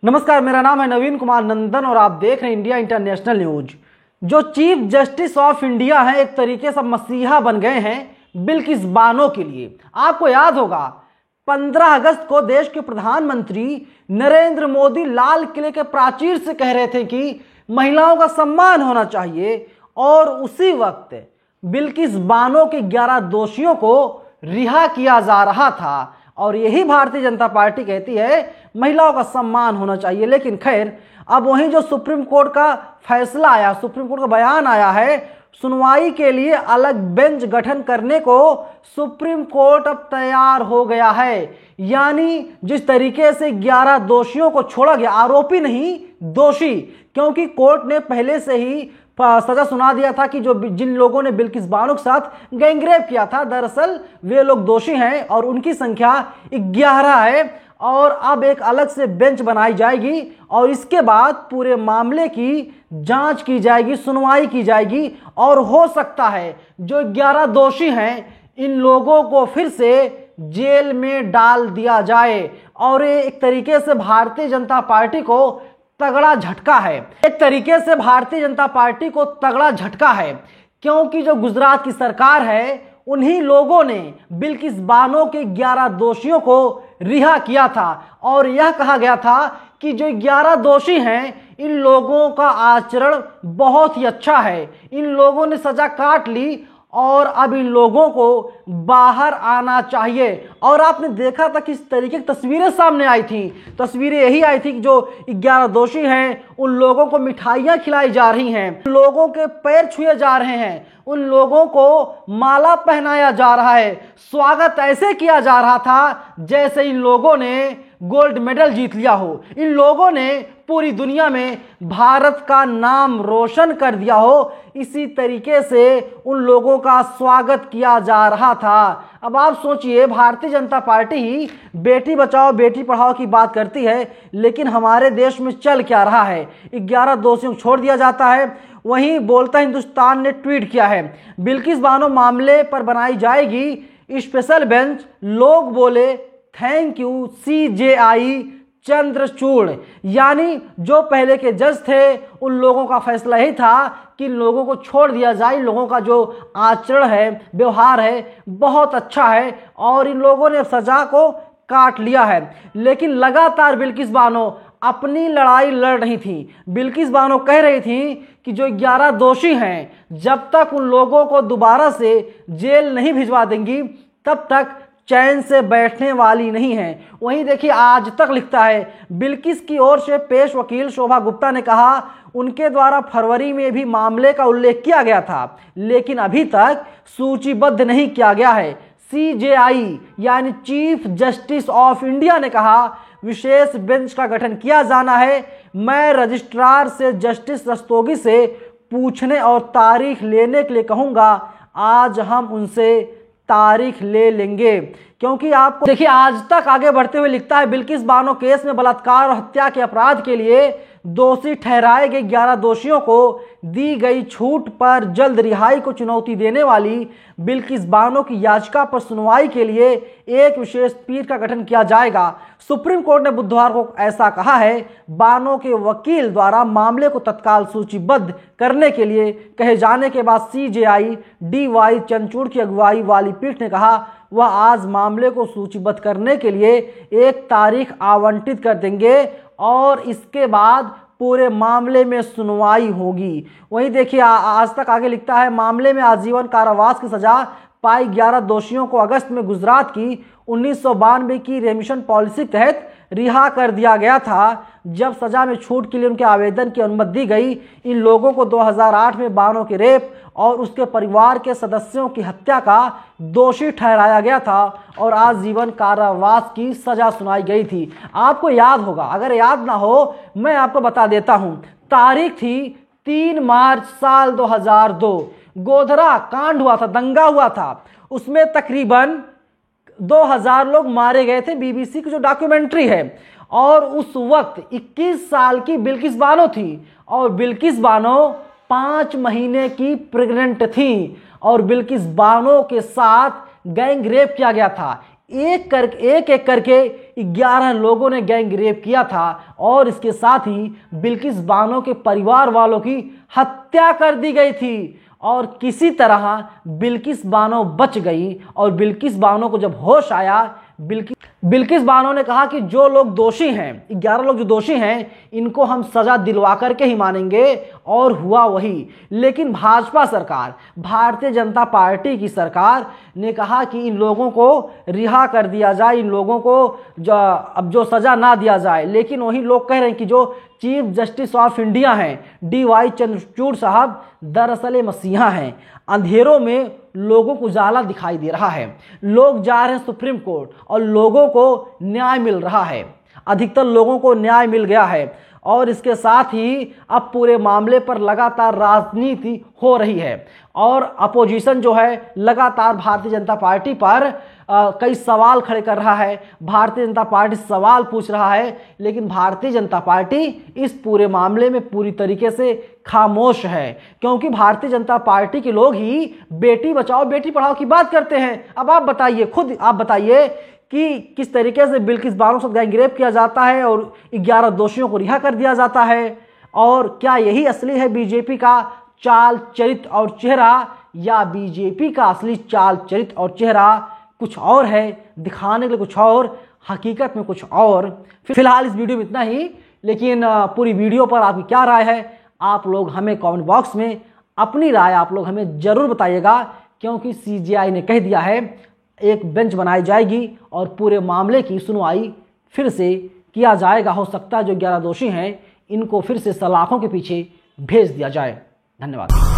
नमस्कार, मेरा नाम है नवीन कुमार नंदन और आप देख रहे हैं इंडिया इंटरनेशनल न्यूज। जो चीफ जस्टिस ऑफ इंडिया है, एक तरीके से मसीहा बन गए हैं बिल्किस बानो के लिए। आपको याद होगा 15 अगस्त को देश के प्रधानमंत्री नरेंद्र मोदी लाल किले के प्राचीर से कह रहे थे कि महिलाओं का सम्मान होना चाहिए, और उसी वक्त बिल्किस बानो के 11 दोषियों को रिहा किया जा रहा था। और यही भारतीय जनता पार्टी कहती है महिलाओं का सम्मान होना चाहिए। लेकिन खैर, अब वहीं जो सुप्रीम कोर्ट का फैसला आया, सुप्रीम कोर्ट का बयान आया है, सुनवाई के लिए अलग बेंच गठन करने को सुप्रीम कोर्ट अब तैयार हो गया है। यानी जिस तरीके से 11 दोषियों को छोड़ा गया, आरोपी नहीं दोषी, क्योंकि कोर्ट ने पहले से ही सजा सुना दिया था कि जिन लोगों ने बिल्किस बानो के साथ गैंगरेप किया था, दरअसल वे लोग दोषी हैं और उनकी संख्या 11 है। और अब एक अलग से बेंच बनाई जाएगी और इसके बाद पूरे मामले की जांच की जाएगी, सुनवाई की जाएगी, और हो सकता है जो 11 दोषी हैं इन लोगों को फिर से जेल में डाल दिया जाए। और ये एक तरीके से भारतीय जनता पार्टी को तगड़ा झटका है, एक तरीके से भारतीय जनता पार्टी को तगड़ा झटका है, क्योंकि जो गुजरात की सरकार है उन्हीं लोगों ने बिल्किस बानो के 11 दोषियों को रिहा किया था। और यह कहा गया था कि जो 11 दोषी हैं इन लोगों का आचरण बहुत ही अच्छा है, इन लोगों ने सजा काट ली और अब इन लोगों को बाहर आना चाहिए। और आपने देखा था किस तरीके की तस्वीरें सामने आई थी। तस्वीरें यही आई थी कि जो 11 दोषी हैं उन लोगों को मिठाइयाँ खिलाई जा रही हैं, लोगों के पैर छुए जा रहे हैं, उन लोगों को माला पहनाया जा रहा है, स्वागत ऐसे किया जा रहा था जैसे इन लोगों ने गोल्ड मेडल जीत लिया हो, इन लोगों ने पूरी दुनिया में भारत का नाम रोशन कर दिया हो। इसी तरीके से उन लोगों का स्वागत किया जा रहा था। अब आप सोचिए, भारतीय जनता पार्टी ही बेटी बचाओ बेटी पढ़ाओ की बात करती है, लेकिन हमारे देश में चल क्या रहा है? 11 दोषियों को छोड़ दिया जाता है। वहीं बोलता हिंदुस्तान ने ट्वीट किया है, बिल्किस बानो मामले पर बनाई जाएगी स्पेशल बेंच, लोग बोले थैंक यू CJI चंद्रचूड़। यानी जो पहले के जज थे उन लोगों का फैसला यही था कि इन लोगों को छोड़ दिया जाए, इन लोगों का जो आचरण है, व्यवहार है, बहुत अच्छा है और इन लोगों ने सजा को काट लिया है। लेकिन लगातार बिल्किस बानो अपनी लड़ाई लड़ रही थी। बिल्किस बानो कह रही थी कि जो 11 दोषी हैं, जब तक उन लोगों को दोबारा से जेल नहीं भिजवा देंगी तब तक चैन से बैठने वाली नहीं है। वहीं देखिए, आज तक लिखता है बिल्किस की ओर से पेश वकील शोभा गुप्ता ने कहा उनके द्वारा फरवरी में भी मामले का उल्लेख किया गया था, लेकिन अभी तक सूचीबद्ध नहीं किया गया है। CJI यानी चीफ जस्टिस ऑफ इंडिया ने कहा विशेष बेंच का गठन किया जाना है। मैं रजिस्ट्रार से जस्टिस रस्तोगी से पूछने और तारीख लेने के लिए कहूँगा। आज हम उनसे तारीख ले लेंगे, क्योंकि आपको देखिए, आज तक आगे बढ़ते हुए लिखता है बिल्किस बानो केस में बलात्कार और हत्या के अपराध के लिए दोषी ठहराए गए 11 दोषियों को दी गई छूट पर जल्द रिहाई को चुनौती देने वाली बिल्किस बानो की याचिका पर सुनवाई के लिए एक विशेष पीठ का गठन किया जाएगा। सुप्रीम कोर्ट ने बुधवार को ऐसा कहा है। बानो के वकील द्वारा मामले को तत्काल सूचीबद्ध करने के लिए कहे जाने के बाद CJI DY चंद्रचूड़ की अगुवाई वाली पीठ ने कहा वह आज मामले को सूचीबद्ध करने के लिए एक तारीख आवंटित कर देंगे और इसके बाद पूरे मामले में सुनवाई होगी। वहीं देखिए, आज तक आगे लिखता है मामले में आजीवन कारावास की सजा पाई 11 दोषियों को अगस्त में गुजरात की 1992 की रेमिशन पॉलिसी के तहत रिहा कर दिया गया था, जब सजा में छूट के लिए उनके आवेदन की अनुमति दी गई। इन लोगों को 2008 में बानो के रेप और उसके परिवार के सदस्यों की हत्या का दोषी ठहराया गया था और आजीवन कारावास की सजा सुनाई गई थी। आपको याद होगा, अगर याद ना हो मैं आपको बता देता हूं। तारीख थी 3 मार्च साल 2002। गोधरा कांड हुआ था, दंगा हुआ था, उसमें तकरीबन 2000 लोग मारे गए थे। BBC की जो डॉक्यूमेंट्री है, और उस वक्त 21 साल की बिल्किस बानो थी और बिल्किस बानो 5 महीने की प्रेग्नेंट थी और बिल्किस बानो के साथ गैंग रेप किया गया था। एक एक करके 11 लोगों ने गैंग रेप किया था और इसके साथ ही बिल्किस बानो के परिवार वालों की हत्या कर दी गई थी और किसी तरह बिल्किस बानो बच गई। और बिल्किस बानो को जब होश आया, बिल्किस बानो ने कहा कि जो लोग दोषी हैं, 11 लोग जो दोषी हैं, इनको हम सजा दिलवा करके ही मानेंगे। और हुआ वही। लेकिन भाजपा सरकार, भारतीय जनता पार्टी की सरकार ने कहा कि इन लोगों को रिहा कर दिया जाए, इन लोगों को अब जो सजा ना दिया जाए। लेकिन वही लोग कह रहे हैं कि जो चीफ जस्टिस ऑफ इंडिया हैं DY चंद्रचूड़ साहब, दरअसल मसीहा हैं। अंधेरों में लोगों को उजाला दिखाई दे रहा है। लोग जा रहे हैं सुप्रीम कोर्ट और लोगों को न्याय मिल रहा है। अधिकतर लोगों को न्याय मिल गया है और इसके साथ ही अब पूरे मामले पर लगातार राजनीति हो रही है और अपोजिशन जो है लगातार भारतीय जनता पार्टी पर कई सवाल खड़े कर रहा है। भारतीय जनता पार्टी सवाल पूछ रहा है, लेकिन भारतीय जनता पार्टी इस पूरे मामले में पूरी तरीके से खामोश है, क्योंकि भारतीय जनता पार्टी के लोग ही बेटी बचाओ बेटी पढ़ाओ की बात करते हैं। अब आप बताइए, खुद आप बताइए कि किस तरीके से बिल्किस बानो के साथ गैंगरेप किया जाता है और 11 दोषियों को रिहा कर दिया जाता है। और क्या यही असली है बीजेपी का चाल चरित्र और चेहरा, या बीजेपी का असली चाल चरित्र और चेहरा कुछ और है, दिखाने के लिए कुछ और, हकीकत में कुछ और। फिलहाल इस वीडियो में इतना ही, लेकिन पूरी वीडियो पर आपकी क्या राय है आप लोग हमें कमेंट बॉक्स में अपनी राय आप लोग हमें जरूर बताइएगा, क्योंकि CJI ने कह दिया है एक बेंच बनाई जाएगी और पूरे मामले की सुनवाई फिर से किया जाएगा। हो सकता है जो 11 दोषी हैं इनको फिर से सलाखों के पीछे भेज दिया जाए। धन्यवाद।